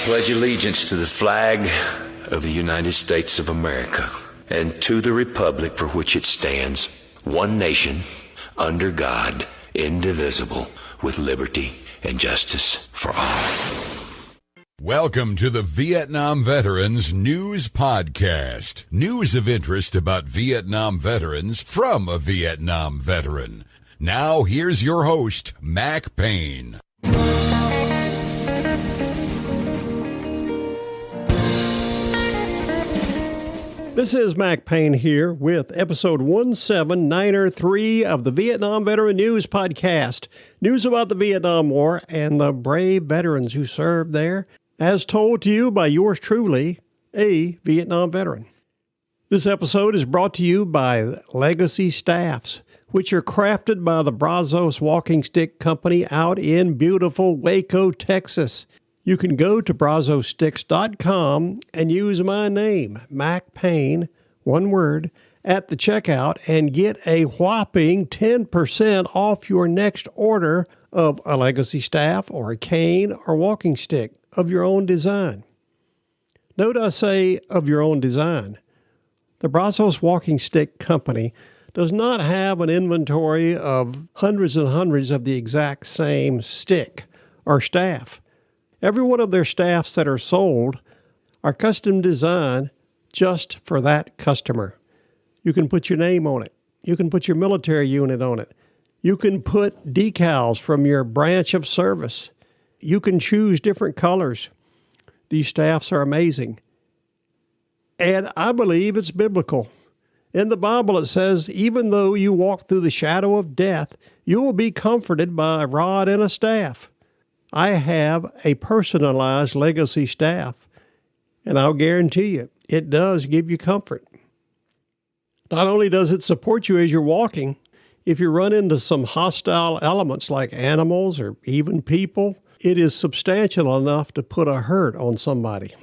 pledge allegiance to the flag of the United States of America and to the republic for which it stands, one nation, under God, indivisible, with liberty and justice for all. Welcome to the Vietnam Veterans News Podcast. News of interest about Vietnam veterans from a Vietnam veteran. Now, here's your host, Mac Payne. This is Mac Payne here with episode 17903 of the Vietnam Veteran News Podcast. News about the Vietnam War and the brave veterans who served there, as told to you by yours truly, a Vietnam veteran. This episode is brought to you by Legacy Staffs, which are crafted by the Brazos Walking Stick Company out in beautiful Waco, Texas. You can go to brazosticks.com and use my name, Mac Payne, one word, at the checkout and get a whopping 10% off your next order of a Legacy staff or a cane or walking stick of your own design. Note I say of your own design. The Brazos Walking Stick Company does not have an inventory of hundreds and hundreds of the exact same stick or staff. Every one of their staffs that are sold are custom designed just for that customer. You can put your name on it. You can put your military unit on it. You can put decals from your branch of service. You can choose different colors. These staffs are amazing. And I believe it's biblical. In the Bible it says, even though you walk through the shadow of death, you will be comforted by a rod and a staff. I have a personalized Legacy staff, and I'll guarantee you, it does give you comfort. Not only does it support you as you're walking, if you run into some hostile elements like animals or even people, it is substantial enough to put a hurt on somebody.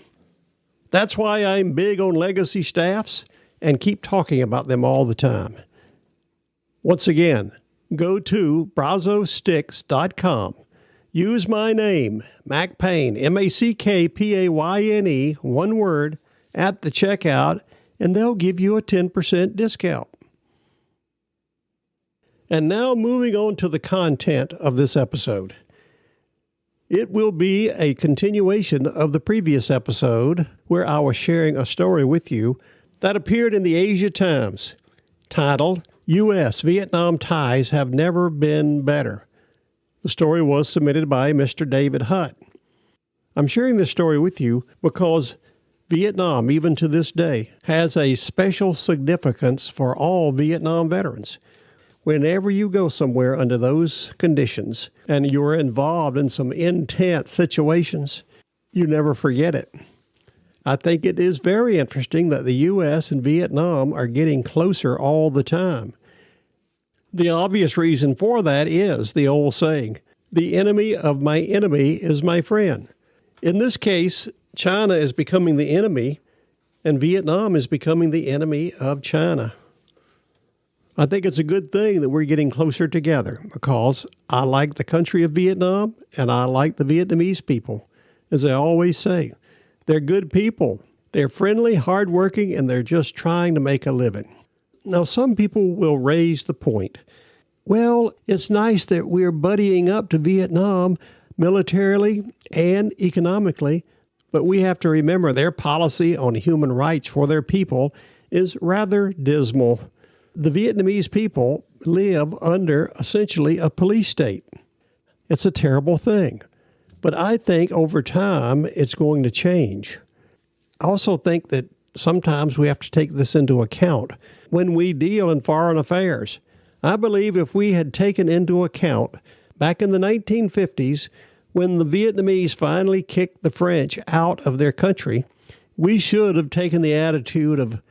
That's why I'm big on Legacy staffs and keep talking about them all the time. Once again, go to brazosticks.com. Use my name, Mac Payne, M-A-C-K-P-A-Y-N-E, one word, at the checkout, and they'll give you a 10% discount. And now moving on to the content of this episode. It will be a continuation of the previous episode where I was sharing a story with you that appeared in the Asia Times, titled, U.S.-Vietnam Ties Have Never Been Better. The story was submitted by Mr. David Hutt. I'm sharing this story with you because Vietnam, even to this day, has a special significance for all Vietnam veterans. Whenever you go somewhere under those conditions and you're involved in some intense situations, you never forget it. I think it is very interesting that the U.S. and Vietnam are getting closer all the time. The obvious reason for that is the old saying, the enemy of my enemy is my friend. In this case, China is becoming the enemy, and Vietnam is becoming the enemy of China. I think it's a good thing that we're getting closer together because I like the country of Vietnam and I like the Vietnamese people. As I always say, they're good people. They're friendly, hardworking, and they're just trying to make a living. Now, some people will raise the point. Well, it's nice that we're buddying up to Vietnam militarily and economically, but we have to remember their policy on human rights for their people is rather dismal. The Vietnamese people live under essentially a police state. It's a terrible thing, but I think over time it's going to change. I also think that sometimes we have to take this into account when we deal in foreign affairs. I believe if we had taken into account back in the 1950s when the Vietnamese finally kicked the French out of their country, we should have taken the attitude of,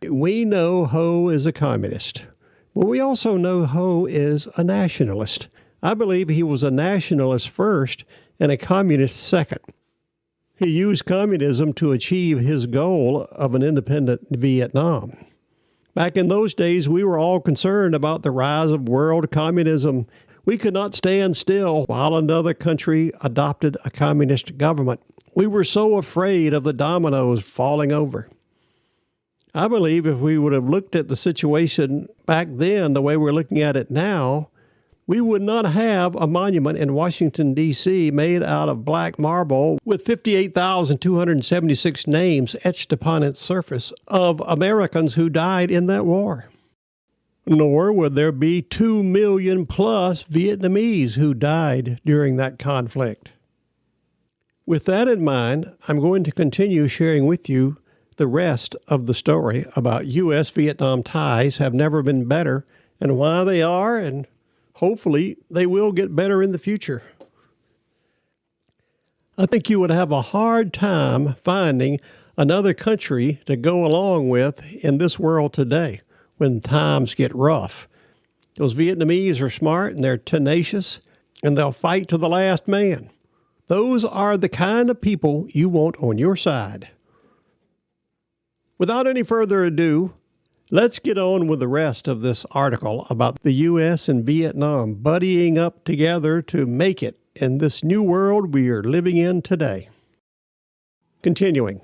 we know Ho is a communist. Well, we also know Ho is a nationalist. I believe he was a nationalist first and a communist second. He used communism to achieve his goal of an independent Vietnam. Back in those days, we were all concerned about the rise of world communism. We could not stand still while another country adopted a communist government. We were so afraid of the dominoes falling over. I believe if we would have looked at the situation back then the way we're looking at it now, we would not have a monument in Washington, D.C. made out of black marble with 58,276 names etched upon its surface of Americans who died in that war. Nor would there be 2 million plus Vietnamese who died during that conflict. With that in mind, I'm going to continue sharing with you the rest of the story about U.S.-Vietnam ties have never been better and why they are, and hopefully they will get better in the future. I think you would have a hard time finding another country to go along with in this world today when times get rough. Those Vietnamese are smart and they're tenacious and they'll fight to the last man. Those are the kind of people you want on your side. Without any further ado, let's get on with the rest of this article about the U.S. and Vietnam buddying up together to make it in this new world we are living in today. Continuing.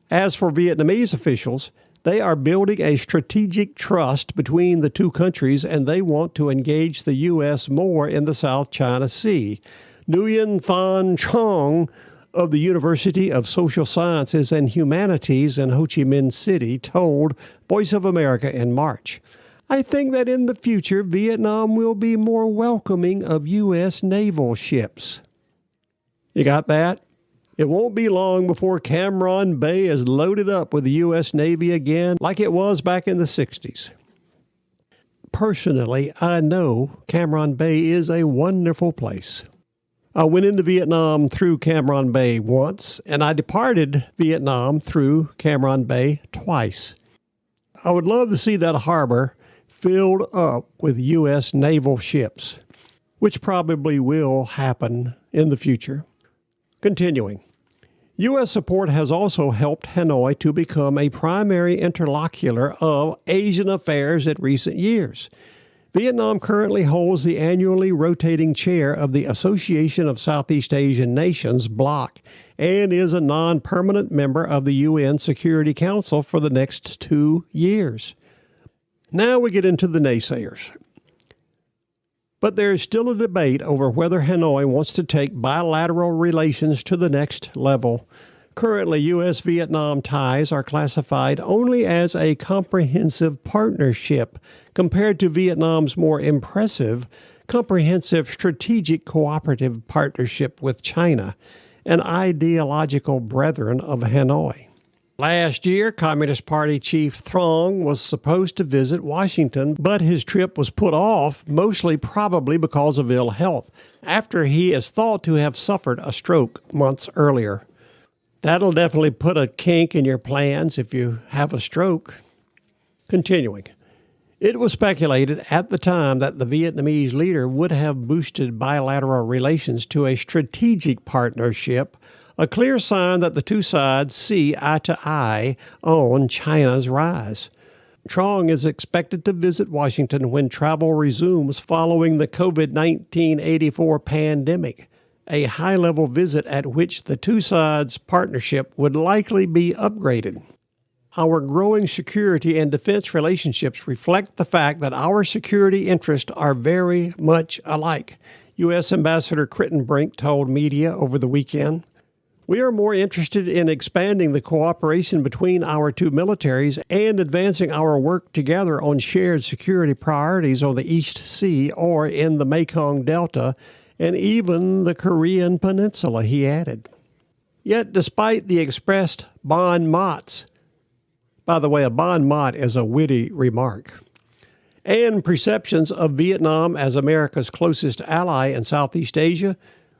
As for Vietnamese officials, they are building a strategic trust between the two countries and they want to engage the U.S. more in the South China Sea. Nguyen Phan Trong of the University of Social Sciences and Humanities in Ho Chi Minh City told Voice of America in March, "I think that in the future, Vietnam will be more welcoming of U.S. naval ships." You got that? It won't be long before Cam Ranh Bay is loaded up with the U.S. Navy again like it was back in the 60s. Personally, I know Cam Ranh Bay is a wonderful place. I went into Vietnam through Cam Ranh Bay once, and I departed Vietnam through Cam Ranh Bay twice. I would love to see that harbor filled up with U.S. naval ships, which probably will happen in the future. Continuing. U.S. support has also helped Hanoi to become a primary interlocutor of Asian affairs in recent years. Vietnam currently holds the annually rotating chair of the Association of Southeast Asian Nations, BLOC, and is a non-permanent member of the UN Security Council for the next 2 years. Now we get into the naysayers. But there is still a debate over whether Hanoi wants to take bilateral relations to the next level. Currently, U.S.-Vietnam ties are classified only as a comprehensive partnership compared to Vietnam's more impressive comprehensive strategic cooperative partnership with China, an ideological brethren of Hanoi. Last year, Communist Party Chief Trong was supposed to visit Washington, but his trip was put off, mostly probably because of ill health, after he is thought to have suffered a stroke months earlier. That'll definitely put a kink in your plans if you have a stroke. Continuing. It was speculated at the time that the Vietnamese leader would have boosted bilateral relations to a strategic partnership, a clear sign that the two sides see eye to eye on China's rise. Trong is expected to visit Washington when travel resumes following the COVID-19 '84 pandemic, a high-level visit at which the two sides' partnership would likely be upgraded. Our growing security and defense relationships reflect the fact that our security interests are very much alike, U.S. Ambassador Crittenbrink told media over the weekend. We are more interested in expanding the cooperation between our two militaries and advancing our work together on shared security priorities on the East Sea or in the Mekong Delta and even the Korean Peninsula, he added. Yet, despite the expressed bon mots, by the way, a bon mot is a witty remark, and perceptions of Vietnam as America's closest ally in Southeast Asia,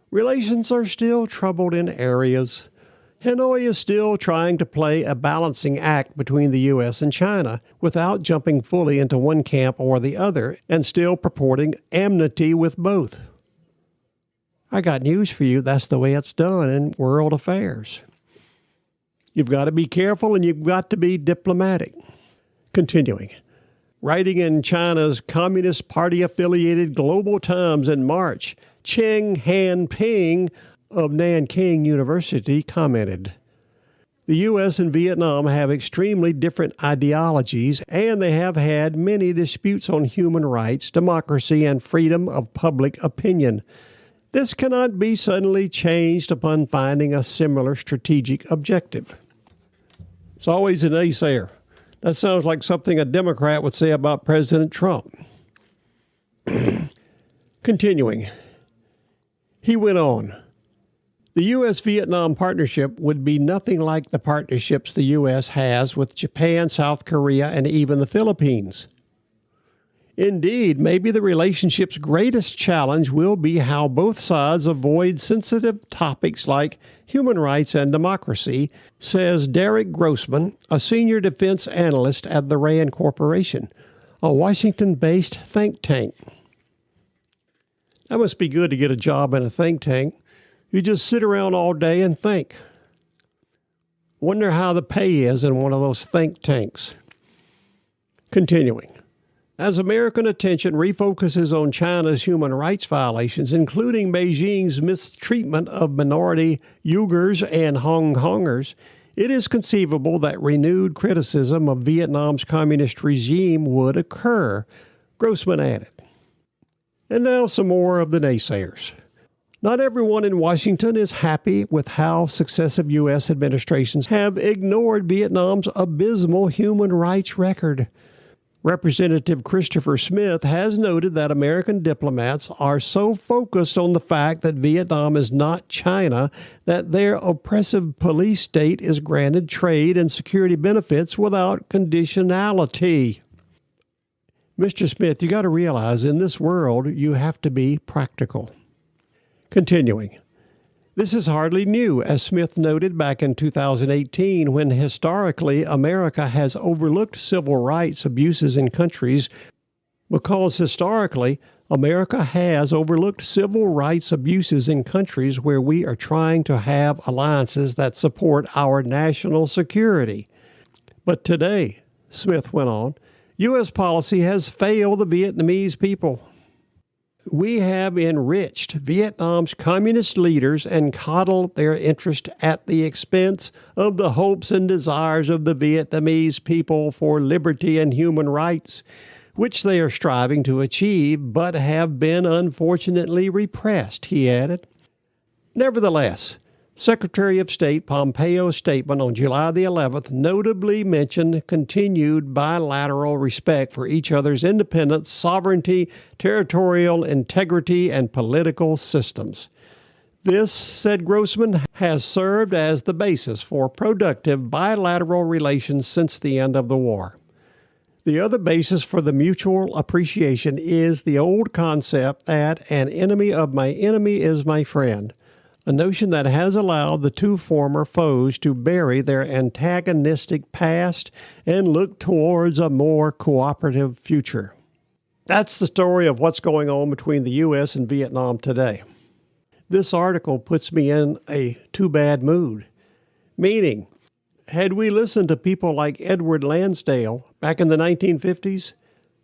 relations are still troubled in areas. Hanoi is still trying to play a balancing act between the U.S. and China without jumping fully into one camp or the other and still purporting amity with both. I got news for you. That's the way it's done in world affairs. You've got to be careful and you've got to be diplomatic. Continuing. Writing in China's Communist Party-affiliated Global Times in March, Cheng Han-ping of Nanking University commented, "The U.S. and Vietnam have extremely different ideologies, and they have had many disputes on human rights, democracy, and freedom of public opinion. This cannot be suddenly changed upon finding a similar strategic objective." It's always a naysayer. That sounds like something a Democrat would say about President Trump. Continuing, he went on, "The U.S.-Vietnam partnership would be nothing like the partnerships the U.S. has with Japan, South Korea, and even the Philippines. Indeed, maybe the relationship's greatest challenge will be how both sides avoid sensitive topics like human rights and democracy," says Derek Grossman, a senior defense analyst at the RAND Corporation, a Washington-based think tank. That must be good to get a job in a think tank. You just sit around all day and think. Wonder how the pay is in one of those think tanks. Continuing. As American attention refocuses on China's human rights violations, including Beijing's mistreatment of minority Uyghurs and Hong Kongers, it is conceivable that renewed criticism of Vietnam's communist regime would occur, Grossman added. And now some more of the naysayers. Not everyone in Washington is happy with how successive U.S. administrations have ignored Vietnam's abysmal human rights record. Representative Christopher Smith has noted that American diplomats are so focused on the fact that Vietnam is not China that their oppressive police state is granted trade and security benefits without conditionality. Mr. Smith, you got to realize in this world you have to be practical. Continuing. This is hardly new, as Smith noted back in 2018, when historically America has overlooked civil rights abuses in countries because historically America has overlooked civil rights abuses in countries where we are trying to have alliances that support our national security. But today, Smith went on, U.S. policy has failed the Vietnamese people. We have enriched Vietnam's communist leaders and coddled their interest at the expense of the hopes and desires of the Vietnamese people for liberty and human rights, which they are striving to achieve but have been unfortunately repressed, he added. Nevertheless, Secretary of State Pompeo's statement on July the 11th notably mentioned continued bilateral respect for each other's independence, sovereignty, territorial integrity, and political systems. This, said Grossman, has served as the basis for productive bilateral relations since the end of the war. The other basis for the mutual appreciation is the old concept that an enemy of my enemy is my friend, a notion that has allowed the two former foes to bury their antagonistic past and look towards a more cooperative future. That's the story of what's going on between the U.S. and Vietnam today. This article puts me in a too-bad mood, meaning, had we listened to people like Edward Lansdale back in the 1950s,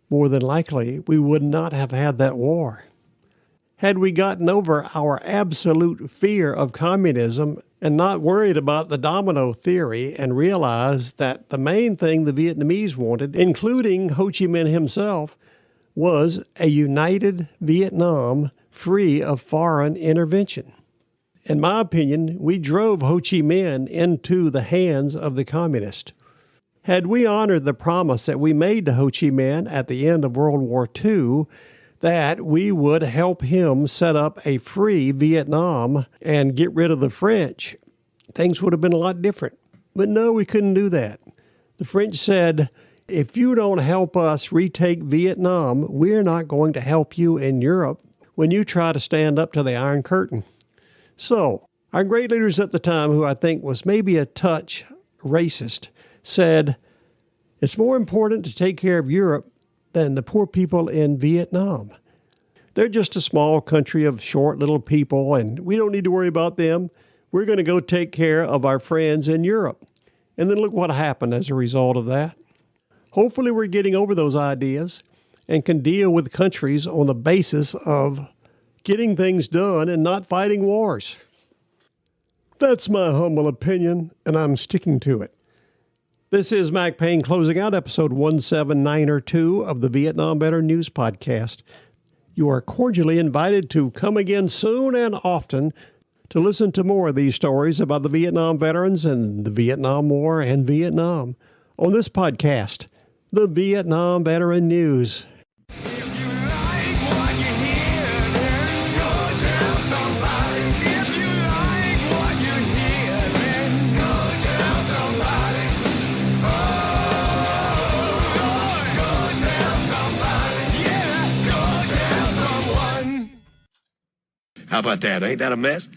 more than likely we would not have had that war. Had we gotten over our absolute fear of communism and not worried about the domino theory and realized that the main thing the Vietnamese wanted, including Ho Chi Minh himself, was a united Vietnam free of foreign intervention. In my opinion, we drove Ho Chi Minh into the hands of the communists. Had we honored the promise that we made to Ho Chi Minh at the end of World War II, that we would help him set up a free Vietnam and get rid of the French, things would have been a lot different. But no, we couldn't do that. The French said, if you don't help us retake Vietnam, we're not going to help you in Europe when you try to stand up to the Iron Curtain. So, our great leaders at the time, who I think was maybe a touch racist, said, it's more important to take care of Europe than the poor people in Vietnam. They're just a small country of short little people, and we don't need to worry about them. We're going to go take care of our friends in Europe. And then look what happened as a result of that. Hopefully we're getting over those ideas and can deal with countries on the basis of getting things done and not fighting wars. That's my humble opinion, and I'm sticking to it. This is Mac Payne closing out episode 17902 of the Vietnam Veteran News Podcast. You are cordially invited to come again soon and often to listen to more of these stories about the Vietnam veterans and the Vietnam War and Vietnam on this podcast, the Vietnam Veteran News. How about that? Ain't that a mess?